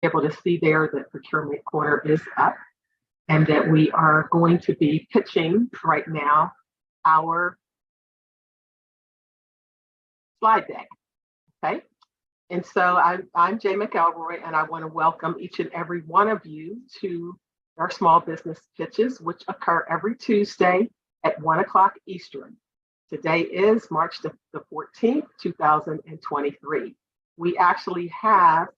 able to see there that Procurement Corner is up and that we are going to be pitching right now our slide deck. Okay. And so I'm Jay McElroy, and I want to welcome each and every one of you to our small business pitches, which occur every Tuesday at 1 o'clock Eastern. Today is March the 14th, 2023. We actually have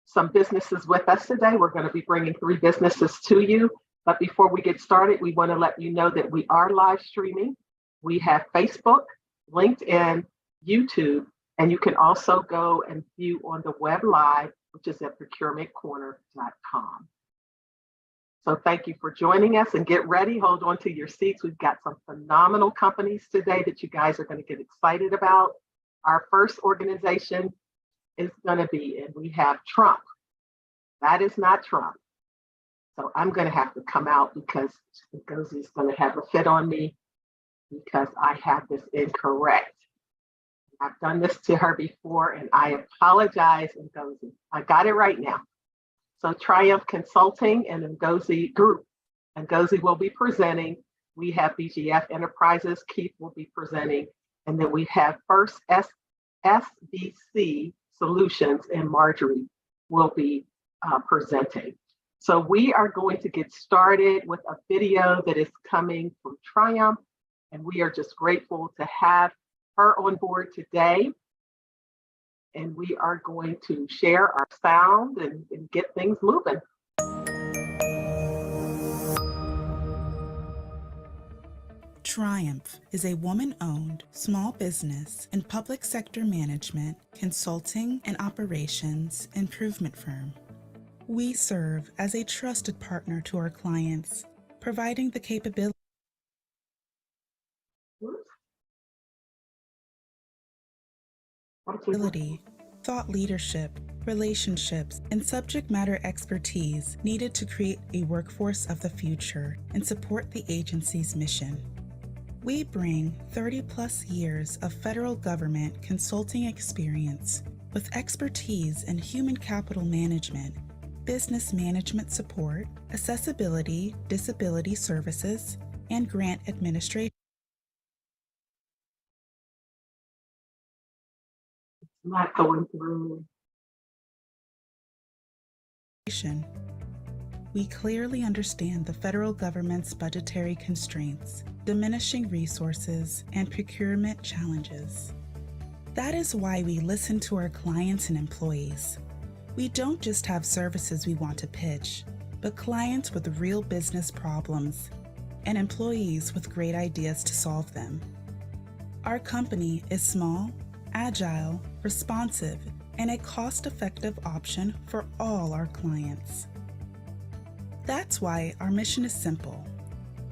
some businesses with us today. We're going to be bringing 3 businesses to you. But before we get started, we want to let you know that we are live streaming. We have Facebook, LinkedIn, YouTube, and you can also go and view on the web live, which is at procurementcorner.com. So thank you for joining us, and get ready. Hold on to your seats. We've got some phenomenal companies today that you guys are going to get excited about. Our first organization is going to be, and we have Trump. That is not Trump. So I'm going to have to come out because Ngozie's going to have a fit on me because I have this incorrect. I've done this to her before, and I apologize, Ngozie. I got it right now. So Triumph Consulting and Ngozie Group. Ngozie will be presenting. We have BGF Enterprises. Keith will be presenting. And then we have First SBC Solutions, and Marjorie will be presenting. So we are going to get started with a video that is coming from Triumph, and we are just grateful to have her on board today. And we are going to share our sound and get things moving. Triumph is a woman-owned small business and public sector management, consulting, and operations improvement firm. We serve as a trusted partner to our clients, providing the capability, thought leadership, relationships, and subject matter expertise needed to create a workforce of the future and support the agency's mission. We bring 30-plus years of federal government consulting experience with expertise in human capital management, business management support, accessibility, disability services, and grant administration. Not going through. We clearly understand the federal government's budgetary constraints, diminishing resources, and procurement challenges. That is why we listen to our clients and employees. We don't just have services we want to pitch, but clients with real business problems and employees with great ideas to solve them. Our company is small, agile, responsive, and a cost-effective option for all our clients. That's why our mission is simple.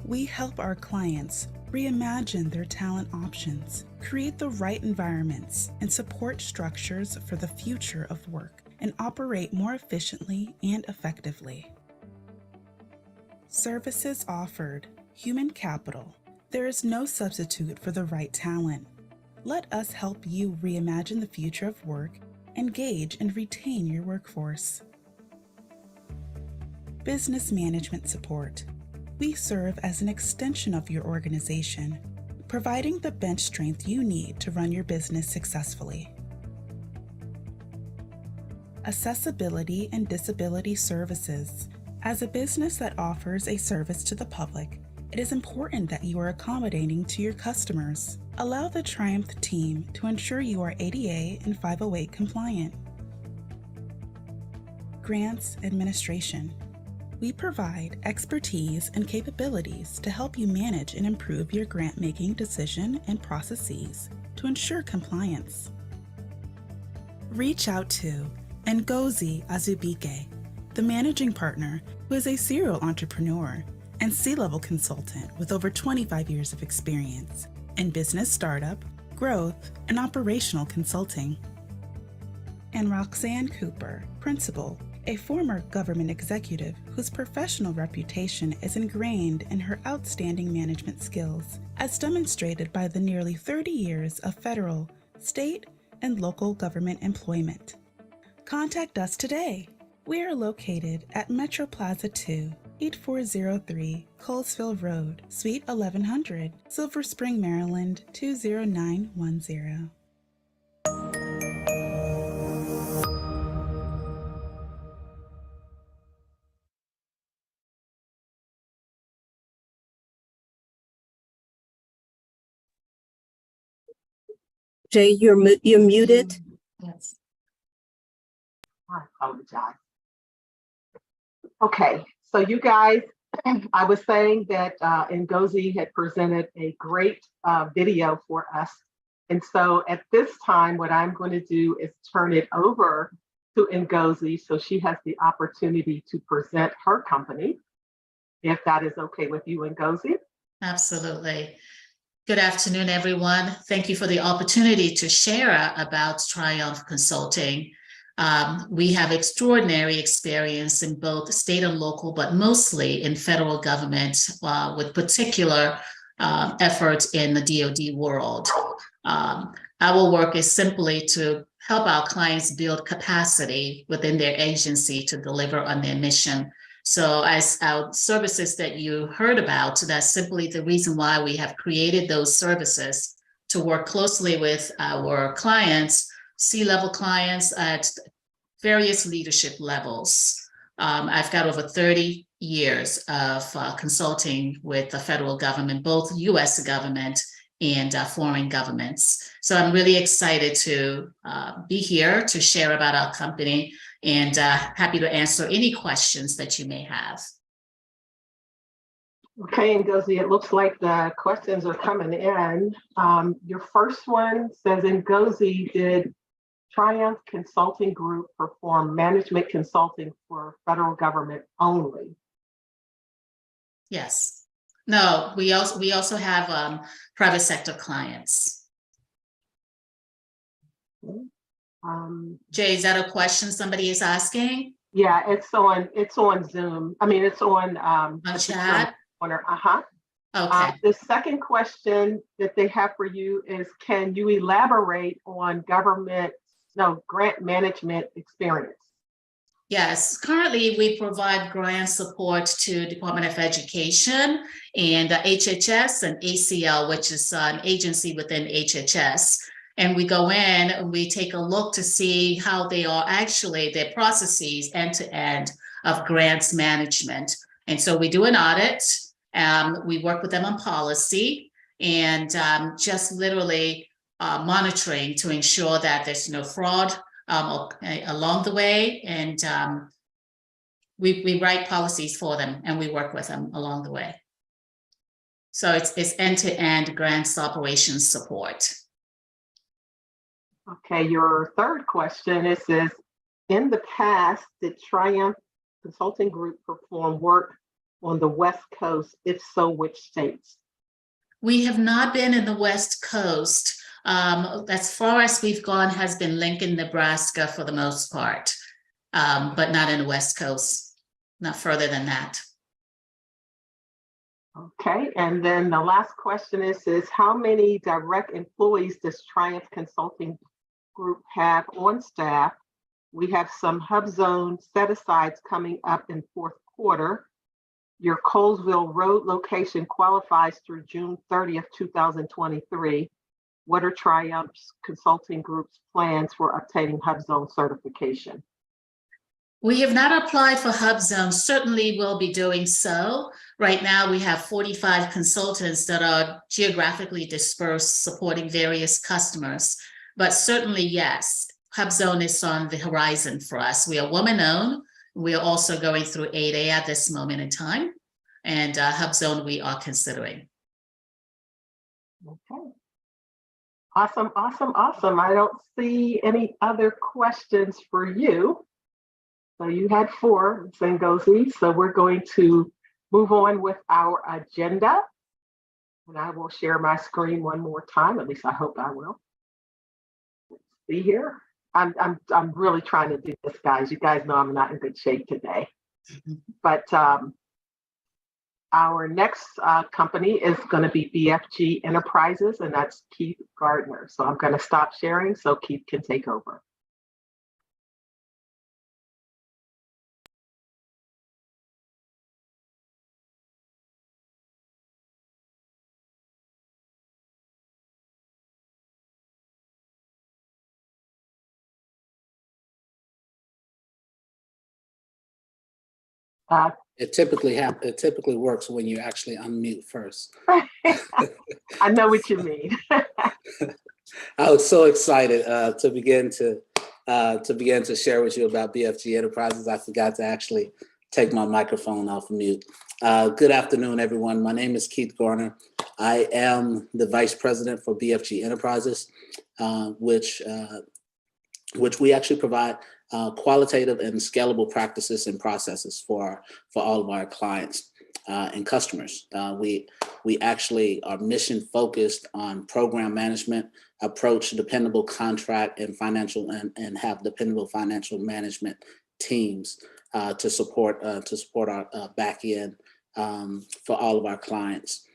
We help our clients reimagine their talent options, create the right environments, and support structures for the future of work, and operate more efficiently and effectively. Services offered: human capital. There is no substitute for the right talent. Let us help you reimagine the future of work, engage and retain your workforce. Business management support. We serve as an extension of your organization, providing the bench strength you need to run your business successfully. Accessibility and disability services. As a business that offers a service to the public, it is important that you are accommodating to your customers. Allow the Triumph team to ensure you are ADA and 508 compliant. Grants administration. We provide expertise and capabilities to help you manage and improve your grant-making decision and processes to ensure compliance. Reach out to Ngozie Azubike, the managing partner who is a serial entrepreneur and C-level consultant with over 25 years of experience in business startup, growth, and operational consulting. And Roxanne Cooper, principal, a former government executive whose professional reputation is ingrained in her outstanding management skills, as demonstrated by the nearly 30 years of federal, state, and local government employment. Contact us today We are located at Metro Plaza 2, 8403 Colesville Road, Suite 1100, Silver Spring, Maryland 20910. Jay, you're muted. Yes. I apologize. Okay, so you guys, I was saying that Ngozi had presented a great video for us. And so at this time, what I'm going to do is turn it over to Ngozi so she has the opportunity to present her company, if that is okay with you, Ngozi. Absolutely. Good afternoon, everyone. Thank you for the opportunity to share about Triumph Consulting. We have extraordinary experience in both state and local, but mostly in federal government, with particular efforts in the DoD world. Our work is simply to help our clients build capacity within their agency to deliver on their mission. So as our services that you heard about, that's simply the reason why we have created those services to work closely with our clients, C-level clients at various leadership levels. I've got over 30 years of consulting with the federal government, both US government and foreign governments. So I'm really excited to be here to share about our company, and happy to answer any questions that you may have. Okay, Ngozi, it looks like the questions are coming in. Your first one says, Ngozi, did Triumph Consulting Group perform management consulting for federal government only? Yes. No, we also have private sector clients. Jay, is that a question somebody is asking? Yeah, it's on Zoom. I mean, it's on Chat. Okay. The second question that they have for you is, can you elaborate on grant management experience? Yes, currently we provide grant support to Department of Education and HHS and ACL, which is an agency within HHS. And we go in and we take a look to see how they are actually, their processes end to end of grants management. And so we do an audit, we work with them on policy, and just literally monitoring to ensure that there's no fraud along the way. And we write policies for them and we work with them along the way. So it's end-to-end grants operations support. Okay, your third question, it says, in the past, did Triumph Consulting Group perform work on the West Coast? If so, which states? We have not been in the West Coast. As far as we've gone has been Lincoln, Nebraska for the most part, but not in the West Coast, not further than that. Okay, and then the last question is how many direct employees does Triumph Consulting Group have on staff? We have some HubZone set-asides coming up in fourth quarter. Your Colesville Road location qualifies through June 30th, 2023. What are Triumph Consulting Group's plans for obtaining HubZone certification? We have not applied for HubZone. Certainly will be doing so. Right now we have 45 consultants that are geographically dispersed supporting various customers. But certainly, yes, HubZone is on the horizon for us. We are woman-owned. We are also going through 8A at this moment in time. And HubZone we are considering. Okay. Awesome, awesome, awesome. I don't see any other questions for you. So you had 4, Ngozi. So we're going to move on with our agenda. And I will share my screen one more time. At least I hope I will. Let's see here. I'm really trying to do this, guys. You guys know I'm not in good shape today. But our next company is going to be BFG Enterprises, and that's Keith Gardner. So I'm going to stop sharing so Keith can take over. Uh, It typically works when you actually unmute first. I know what you mean. I was so excited to begin to share with you about BFG Enterprises. I forgot to actually take my microphone off mute. Good afternoon, everyone. My name is Keith Garner. I am the Vice President for BFG Enterprises, which we actually provide qualitative and scalable practices and processes for all of our clients and customers. We actually are mission focused on program management, approach dependable contract and financial and have dependable financial management teams to support our back end for all of our clients.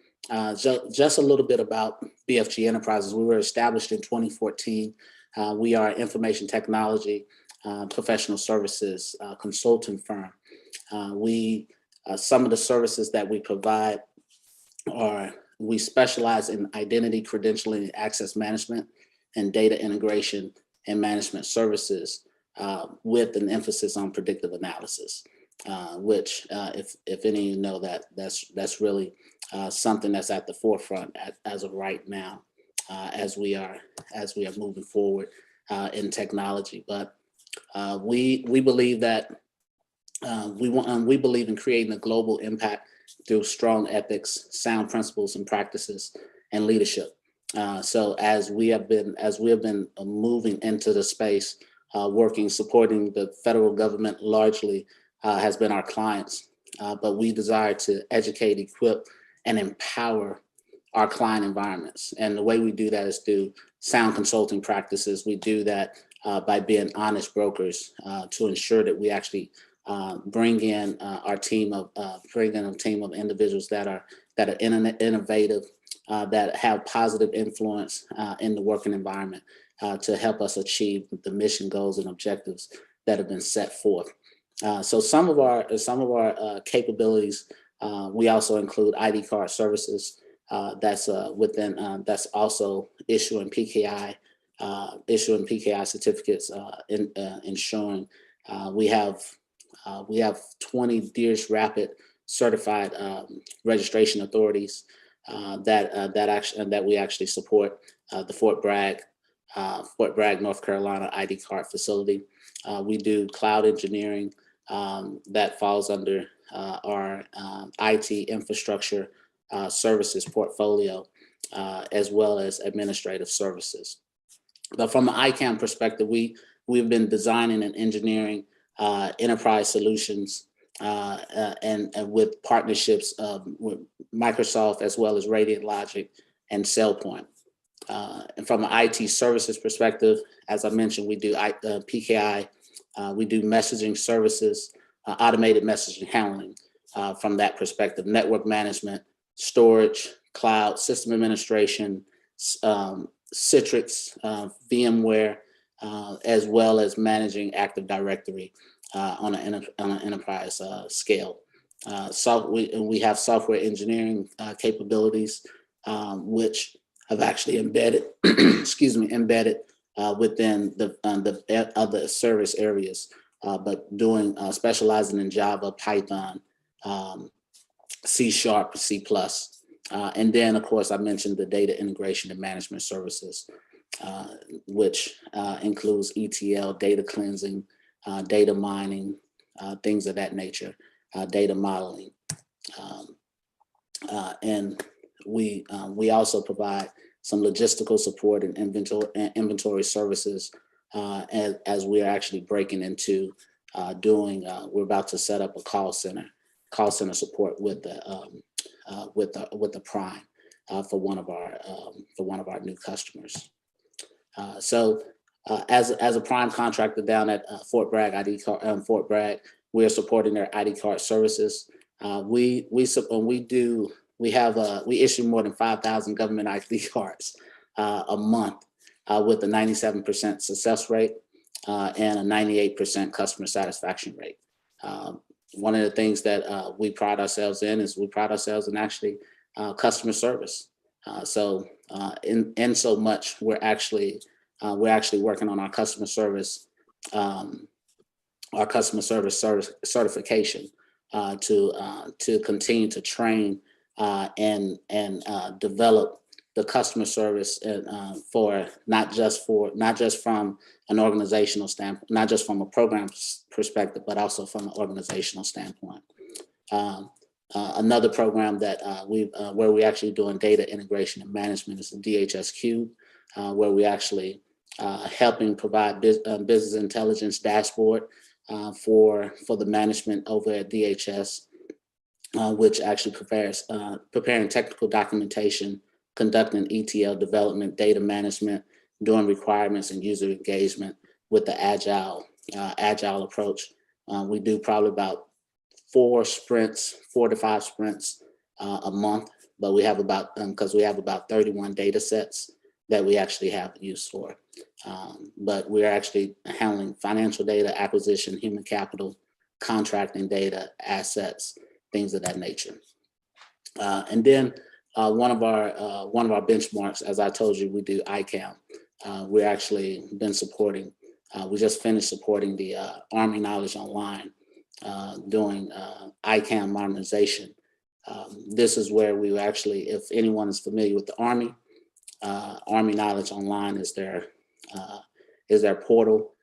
Just a little bit about BFG Enterprises. We were established in 2014. We are an information technology professional services consulting firm. Some of the services that we provide are, we specialize in identity, credentialing, and access management and data integration and management services with an emphasis on predictive analysis, which if any of you know that's really something that's at the forefront as of right now as we are moving forward in technology. But we believe that we believe in creating a global impact through strong ethics, sound principles and practices, and leadership. So as we have been moving into the space, supporting the federal government largely has been our clients, but we desire to educate, equip, and empower our client environments. And the way we do that is through sound consulting practices. We do that by being honest brokers to ensure that we actually bring in a team of individuals that are innovative, that have positive influence in the working environment to help us achieve the mission, goals, and objectives that have been set forth. So some of our capabilities, we also include ID card services. That's also issuing PKI certificates, ensuring we have 20 DEERS Rapid certified registration authorities that we actually support. The Fort Bragg, North Carolina ID card facility. We do cloud engineering that falls under our IT infrastructure services portfolio, as well as administrative services. But from an ICAM perspective, we've been designing and engineering enterprise solutions and with partnerships with Microsoft, as well as Radiant Logic and SailPoint. And from an IT services perspective, as I mentioned, we do PKI, we do messaging services, automated messaging handling from that perspective, network management, storage, cloud, system administration, Citrix, VMware, as well as managing Active Directory on an enterprise scale. We have software engineering capabilities, which have actually embedded, embedded within the other service areas, but specializing in Java, Python, C#, C+. And then, of course, I mentioned the data integration and management services, which includes ETL, data cleansing, data mining, things of that nature, data modeling. And we also provide some logistical support and inventory services as we are actually breaking into we're about to set up a call center support with the Prime for one of our new customers. So as a Prime contractor down at Fort Bragg Fort Bragg, we are supporting their ID card services. We issue more than 5,000 government ID cards a month with a 97% success rate and a 98% customer satisfaction rate. One of the things that we pride ourselves in is actually customer service. So in so much, we're actually working on our customer service certification, to continue to train and develop the customer service for not just from an organizational standpoint, not just from a program perspective, but also from an organizational standpoint. Another program that where we actually doing data integration and management is the DHS Cube, where we actually helping provide business intelligence dashboard for the management over at DHS, which actually preparing technical documentation, conducting ETL development, data management, doing requirements and user engagement with the agile approach. We do probably about 4 to 5 sprints a month, but we have about because we have about 31 data sets that we actually have use for. But we're actually handling financial data, acquisition, human capital, contracting data, assets, things of that nature. And then one of our benchmarks, as I told you, we do ICAM. We're actually been supporting. We just finished supporting the Army Knowledge Online, doing ICAM modernization. This is where we actually, if anyone is familiar with the Army, Army Knowledge Online is their portal.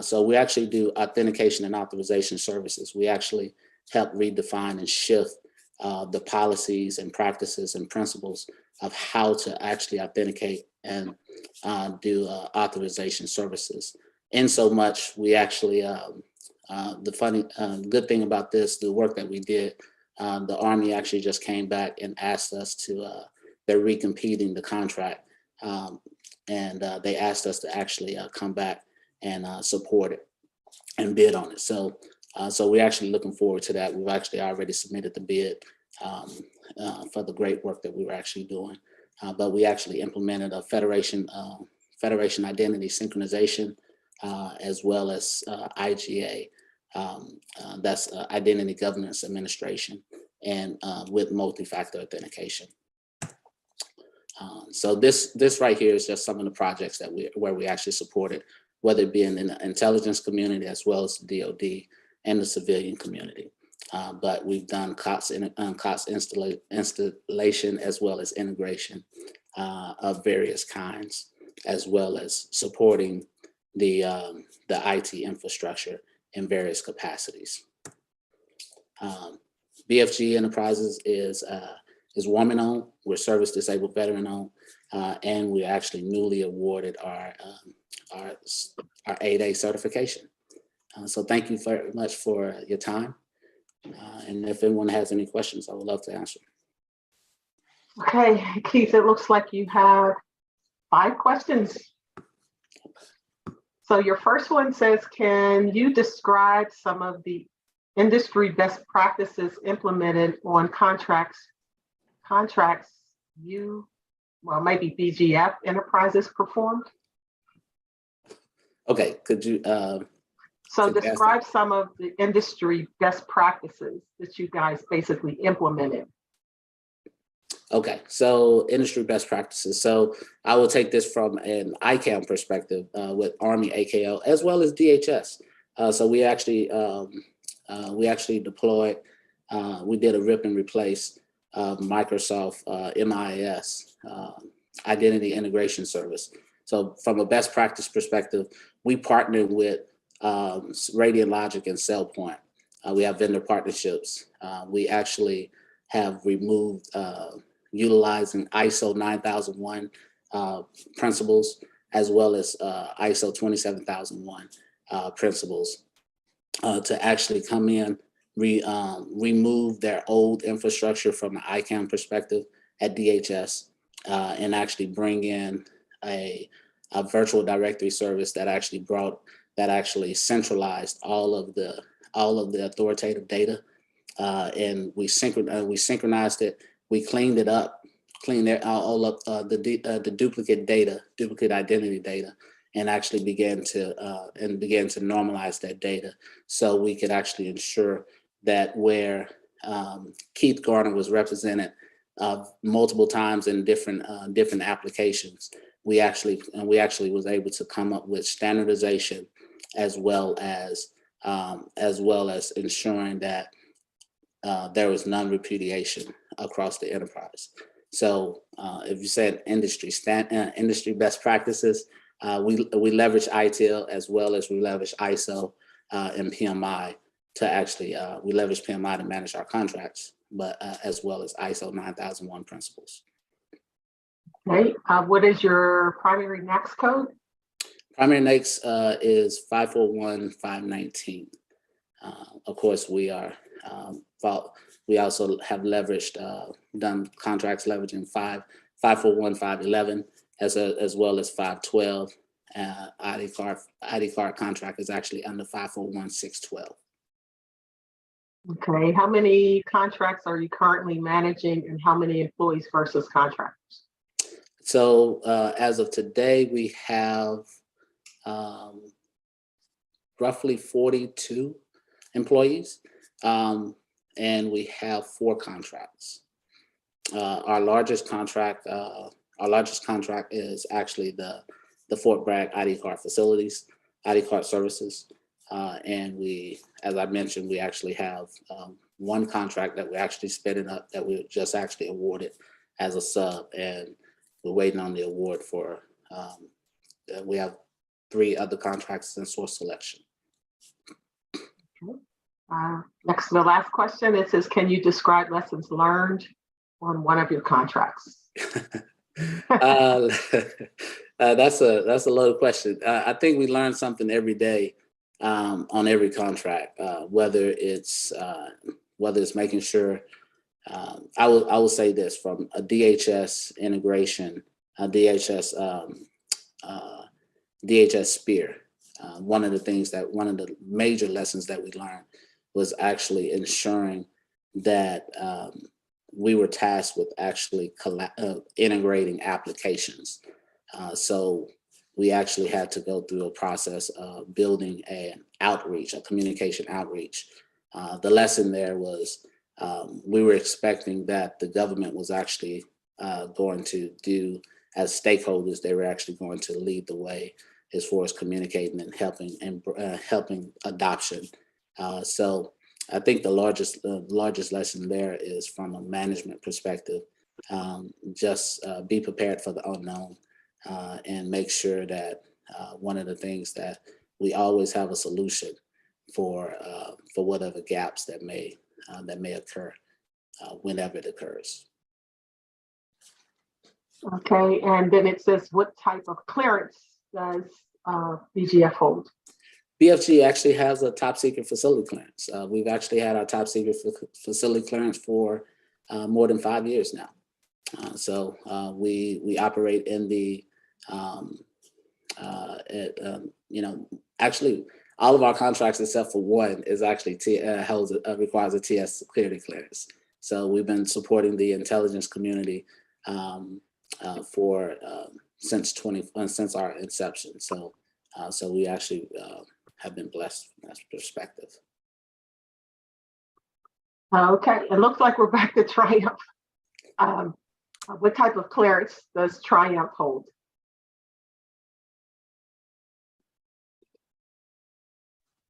So we actually do authentication and authorization services. We actually help redefine and shift the policies and practices and principles of how to actually authenticate and do authorization services. In so much, we actually, the good thing about this, the work that we did, the Army actually just came back and asked us to, they're recompeting the contract. And they asked us to actually come back and support it and bid on it. So we're actually looking forward to that. We've actually already submitted the bid for the great work that we were actually doing. But we actually implemented a federation identity synchronization, as well as IGA, that's Identity Governance Administration, and with multi-factor authentication. So this right here is just some of the projects that where we actually supported, whether it be in the intelligence community as well as the DoD and the civilian community. But we've done COTS installation as well as integration of various kinds, as well as supporting the IT infrastructure in various capacities. BFG Enterprises is woman owned. We're service disabled veteran owned, and we actually newly awarded our 8A certification. So thank you very much for your time. And if anyone has any questions, I would love to answer. Okay, Keith, it looks like you have 5 questions. So your first one says, can you describe some of the industry best practices implemented on contracts maybe BGF Enterprises performed? Okay, could you? So describe some of the industry best practices that you guys basically implemented. Okay, so industry best practices. So I will take this from an ICAM perspective with Army AKO as well as DHS. So we actually deployed. We did a rip and replace Microsoft MIS Identity Integration Service. So from a best practice perspective, we partnered with Radiant Logic and SailPoint. We have vendor partnerships. We actually have removed utilizing ISO 9001 principles, as well as ISO 27001 principles to actually come in, remove their old infrastructure from an ICAM perspective at DHS, and actually bring in a virtual directory service that actually centralized all of the authoritative data, and we synchronized it. We cleaned it up, all up the duplicate identity data, and actually began to normalize that data, so we could actually ensure that where Keith Garner was represented multiple times in different applications, we actually was able to come up with standardization, as well as ensuring that there was non-repudiation across the enterprise. So if you said industry best practices, we leverage ITIL as well as we leverage ISO and PMI to actually, we leverage PMI to manage our contracts, but as well as ISO 9001 principles. Okay, what is your primary NAICS code? Primary NAICS is 541519. Of course, we are, we also have leveraged, done contracts leveraging 541511 as well as 512. ID card contract is actually under 541612. Okay, how many contracts are you currently managing and how many employees versus contractors? So as of today, we have roughly 42 employees, and we have 4 contracts. Our largest contract is actually the Fort Bragg ID card facilities, ID card services. And we, as I mentioned, we actually have one contract that we're actually spinning up that we just actually awarded as a sub, and we're waiting on the award for, we have 3 other contracts in source selection. Next to the last question, it says, can you describe lessons learned on one of your contracts? That's a loaded question. I think we learn something every day on every contract, whether it's making sure. I will say this, from a DHS integration, a DHS Spear. One of the major lessons that we learned was actually ensuring that we were tasked with actually integrating applications. So we actually had to go through a process of building an outreach, a communication outreach. The lesson there was we were expecting that the government was actually going to do, as stakeholders, they were actually going to lead the way as far as communicating and helping adoption. So I think the largest lesson there is from a management perspective. Just be prepared for the unknown, and make sure that one of the things that we always have a solution for whatever gaps that may occur whenever it occurs. Okay, and then it says, what type of clearance does BGF hold? BFG actually has a top secret facility clearance. We've actually had our top secret facility clearance for more than 5 years now. So we operate in the, actually all of our contracts except for one is actually requires a TS security clearance. So we've been supporting the intelligence community since our inception. So we actually have been blessed from that perspective. Okay, it looks like we're back to Triumph. What type of clearance does Triumph hold?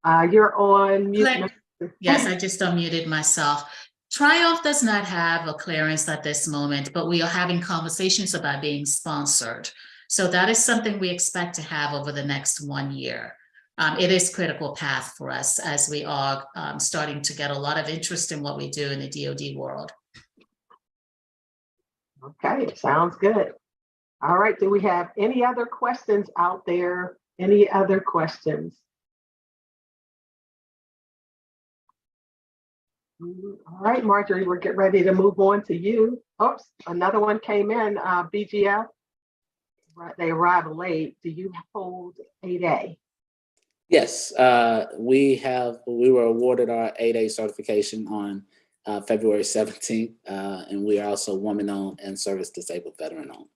You're on mute. Yes, I just unmuted myself. Triumph does not have a clearance at this moment, but we are having conversations about being sponsored. So that is something we expect to have over the next 1 year. It is critical path for us as we are starting to get a lot of interest in what we do in the DoD world. Okay, sounds good. All right, do we have any other questions out there? Any other questions? All right, Marjorie, we're getting ready to move on to you. Oops, another one came in, BGF. They arrived late. Do you hold 8A? Yes, we were awarded our 8A certification on February 17th, and we are also woman-owned and service-disabled veteran-owned.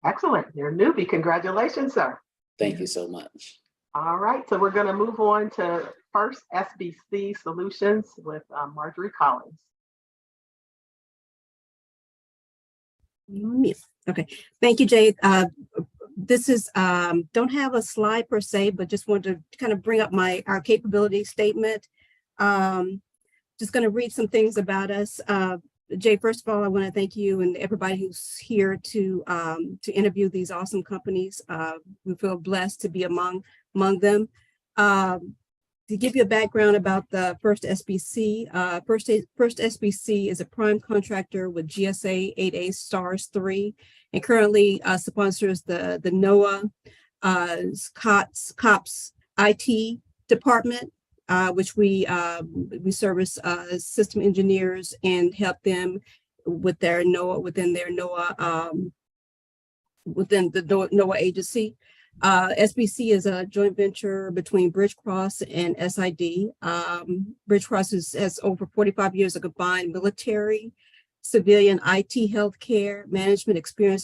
Excellent, you're a newbie. Congratulations, sir. Thank you so much. All right, so we're going to move on to First SBC Solutions with Marjorie Collins. Okay, thank you, Jay. This is, don't have a slide per se, but just wanted to kind of bring up our capability statement. just going to read some things about us. Jay, first of all, I want to thank you and everybody who's here to interview these awesome companies. We feel blessed to be among them. To give you a background about the First SBC, First SBC is a prime contractor with GSA 8A STARS 3, and currently sponsors the NOAA COPS IT department, which we service system engineers and help them with their NOAA within the NOAA agency. SBC is a joint venture between Bridgecross and SID. Bridgecross has over 45 years of combined military, civilian IT healthcare management experience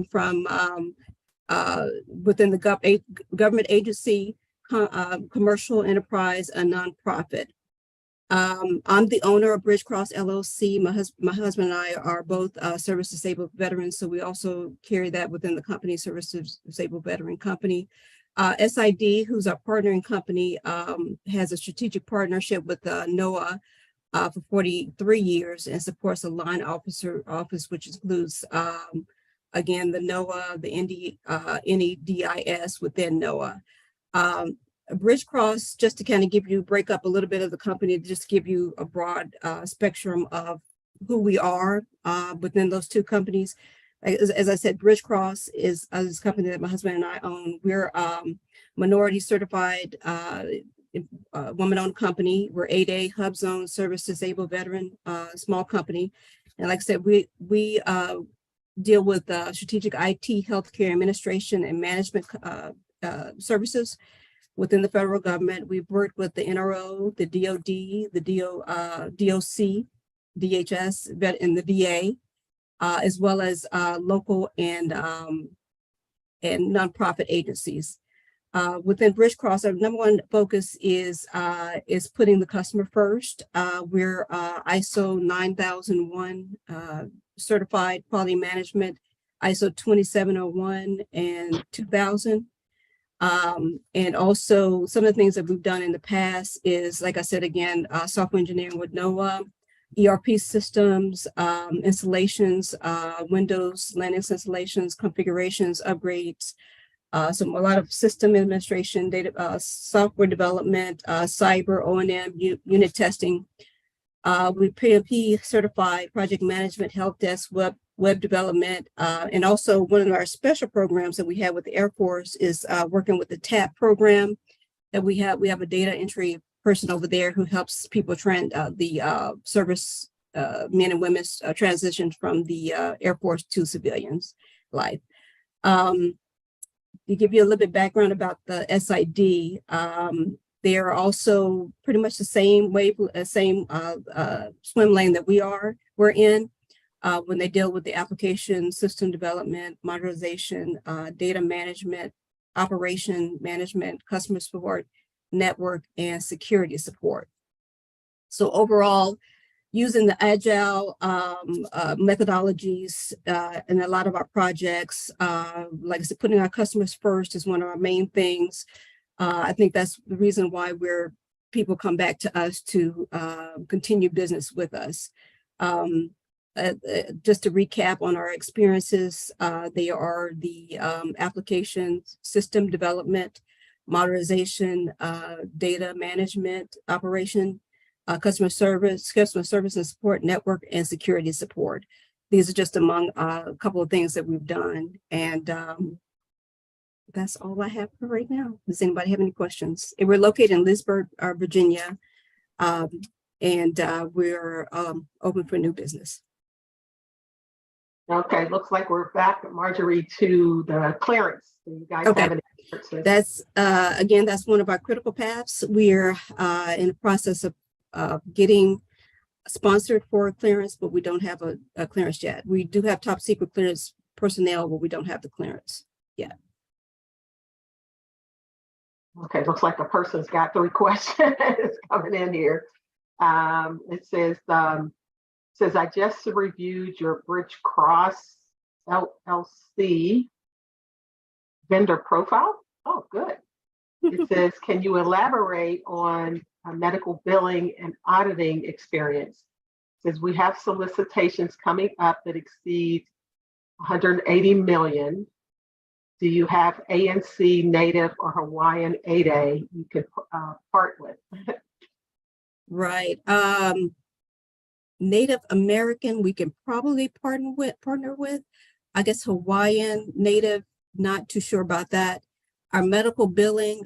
from within the government agency, commercial enterprise, and nonprofit. I'm the owner of Bridgecross LLC. My husband and I are both service disabled veterans, so we also carry that within the company, Service Disabled Veteran Company. SID, who's our partnering company, has a strategic partnership with NOAA for 43 years and supports a line office, which includes, again, the NOAA, the NEDIS within NOAA. Bridgecross, just to kind of break up a little bit of the company, to just give you a broad spectrum of who we are within those two companies. As I said, Bridgecross is a company that my husband and I own. We're minority certified, woman-owned company. We're 8A Hub Zone Service Disabled Veteran, small company. And like I said, we deal with strategic IT, healthcare administration, and management services within the federal government. We've worked with the NRO, the DOD, the DOC, DHS, and the VA, as well as local and nonprofit agencies. Within Bridgecross, our number one focus is putting the customer first. We're ISO 9001 certified quality management, ISO 2701 and 2000. And also some of the things that we've done in the past is, like I said, again, software engineering with NOAA, ERP systems, installations, Windows, Linux installations, configurations, upgrades, a lot of system administration, data, software development, cyber, O&M, unit testing. We PMP certified project management, help desk, web development, and also one of our special programs that we have with the Air Force is working with the TAP program that we have. We have a data entry person over there who helps people service men and women's transition from the Air Force to civilians life. To give you a little bit background about the SID, they are also pretty much the same swim lane that we're in. When they deal with the application, system development, modernization, data management, operation management, customer support, network, and security support. So overall, using the agile methodologies in a lot of our projects, like I said, putting our customers first is one of our main things. I think that's the reason why people come back to us to continue business with us. Just to recap on our experiences, they are the application, system development, modernization, data management, operation, customer service and support, network, and security support. These are just among a couple of things that we've done. And that's all I have for right now. Does anybody have any questions? And we're located in Leesburg, Virginia, and we're open for new business. Okay, looks like we're back, Marjorie, to the clearance. Do you guys have any answers? That's again, that's one of our critical paths. We're in the process of getting sponsored for clearance, but we don't have a clearance yet. We do have top secret clearance personnel, but we don't have the clearance yet. Okay, looks like a person's got 3 questions coming in here. It says, I just reviewed your Bridgecross LLC vendor profile. Oh, good. It says, can you elaborate on medical billing and auditing experience. Says we have solicitations coming up that exceed 180 million. Do you have ANC, Native, or Hawaiian 8A you can part with? Right. Native American, we can probably partner with. I guess Hawaiian, Native, not too sure about that. Our medical billing,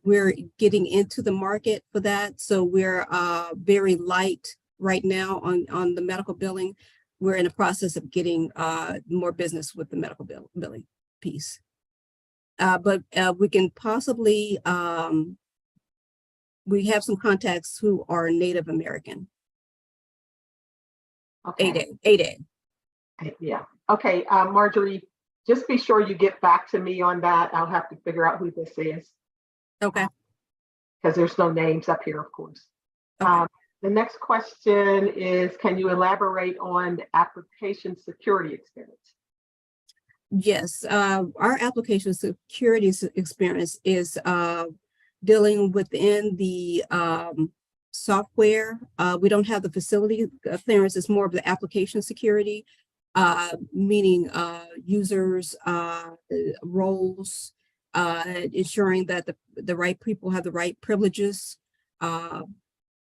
we're getting into the market for that. So we're very light right now on the medical billing. We're in the process of getting more business with the medical billing piece. But we can possibly, we have some contacts who are Native American. Okay. 8A. Yeah. Okay, Marjorie, just be sure you get back to me on that. I'll have to figure out who this is. Okay. Because there's no names up here, of course. Okay. The next question is, can you elaborate on the application security experience? Yes, our application security experience is dealing within the software. We don't have the facility clearance. It's more of the application security, meaning users, roles, ensuring that the right people have the right privileges.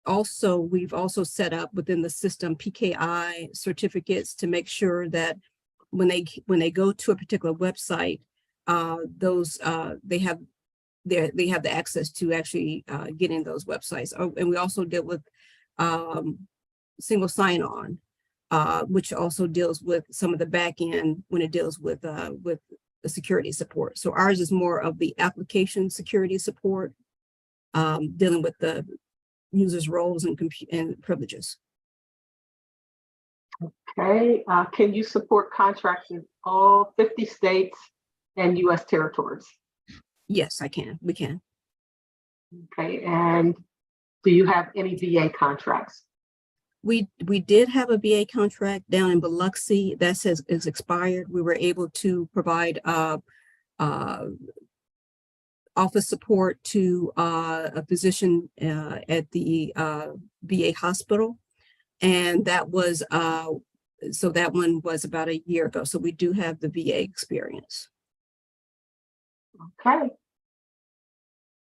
Also, we've also set up within the system PKI certificates to make sure that when they go to a particular website, they have the access to actually get in those websites. Oh, and we also deal with single sign-on, which also deals with some of the back end when it deals with the security support. So ours is more of the application security support, dealing with the users' roles and privileges. Okay, can you support contracts in all 50 states and US territories? Yes, I can. We can. Okay, and do you have any VA contracts? We did have a VA contract down in Biloxi that says is expired. We were able to provide office support to a physician at the VA hospital, and that was so that one was about a year ago. So we do have the VA experience. Okay.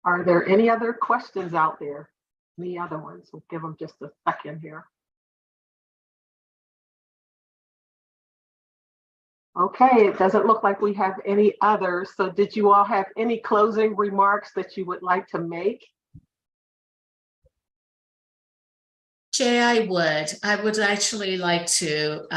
Are there any other questions out there? Any other ones? We'll give them just a second here. Okay, it doesn't look like we have any others. So did you all have any closing remarks that you would like to make? Jay, I would actually like to,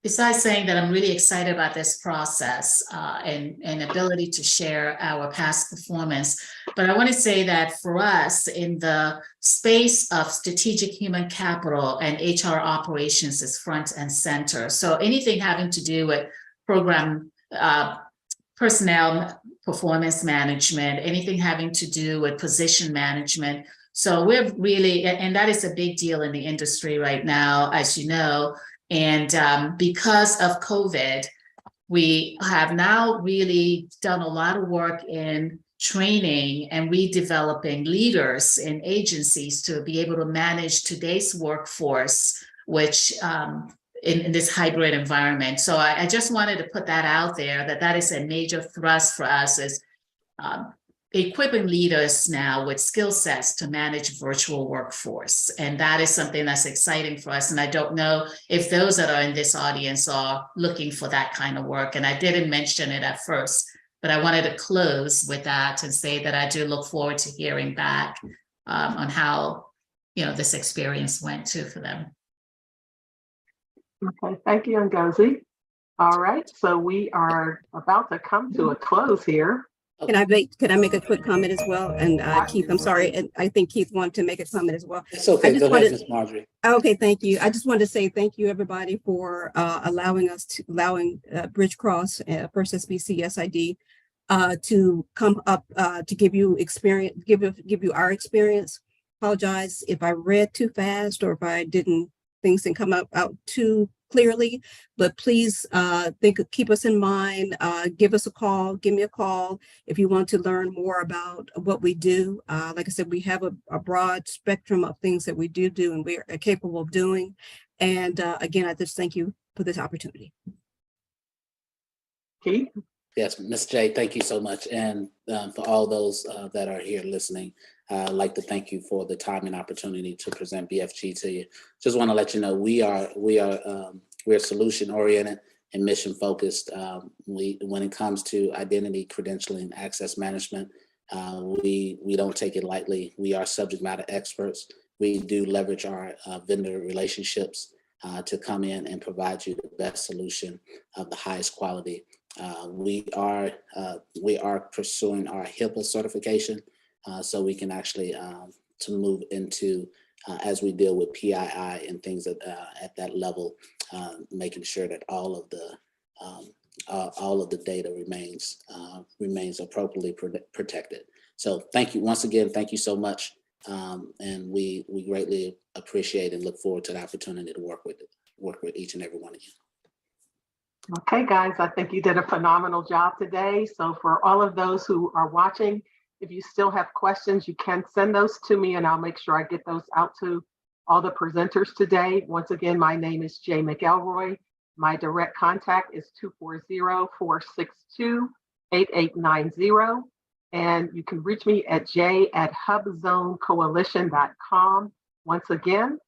besides saying that I'm really excited about this process and ability to share our past performance, but I want to say that for us in the space of strategic human capital and HR operations is front and center. So anything having to do with program personnel performance management, anything having to do with position management. So we're really, and that is a big deal in the industry right now, as you know. And because of COVID, we have now really done a lot of work in training and redeveloping leaders in agencies to be able to manage today's workforce, which in this hybrid environment. So I just wanted to put that out there, that is a major thrust for us, is equipping leaders now with skill sets to manage virtual workforce. And that is something that's exciting for us. And I don't know if those that are in this audience are looking for that kind of work. And I didn't mention it at first, but I wanted to close with that and say that I do look forward to hearing back on how, this experience went too for them. Okay, thank you, Ngozi. All right, so we are about to come to a close here. Can I make a quick comment as well? And Keith, I'm sorry, and I think Keith wanted to make a comment as well. It's okay. Go ahead, Ms. Marjorie. Okay, thank you. I just wanted to say thank you, everybody, for allowing Bridgecross, First SBC SID, to come up to give you experience, give you our experience. Apologize if I read too fast or if I didn't things didn't come out too clearly, but please keep us in mind. Give us a call, give me a call if you want to learn more about what we do. Like I said, we have a broad spectrum of things that we do and we are capable of doing. And again, I just thank you for this opportunity. Keith? Yes, Ms. J, thank you so much. And for all those that are here listening, I'd like to thank you for the time and opportunity to present BFG to you. Just want to let you know we're solution oriented and mission focused. When it comes to identity, credentialing, and access management, we don't take it lightly. We are subject matter experts. We do leverage our vendor relationships to come in and provide you the best solution of the highest quality. We are pursuing our HIPAA certification so we can actually to move into as we deal with PII and things at that level, making sure that all of the data remains appropriately protected. So thank you once again. Thank you so much, and we greatly appreciate and look forward to the opportunity to work with each and every one of you. Okay, guys, I think you did a phenomenal job today. So for all of those who are watching, if you still have questions, you can send those to me and I'll make sure I get those out to all the presenters today. Once again, my name is Jay McElroy. My direct contact is 240-462-8890. And you can reach me at j@hubzonecoalition.com. Once again,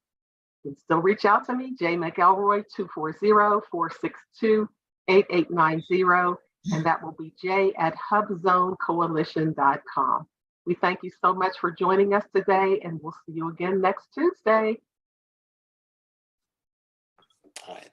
you can still reach out to me, Jay McElroy, 240-462-8890, and that will be j@hubzonecoalition.com. We thank you so much for joining us today, and we'll see you again next Tuesday. All right.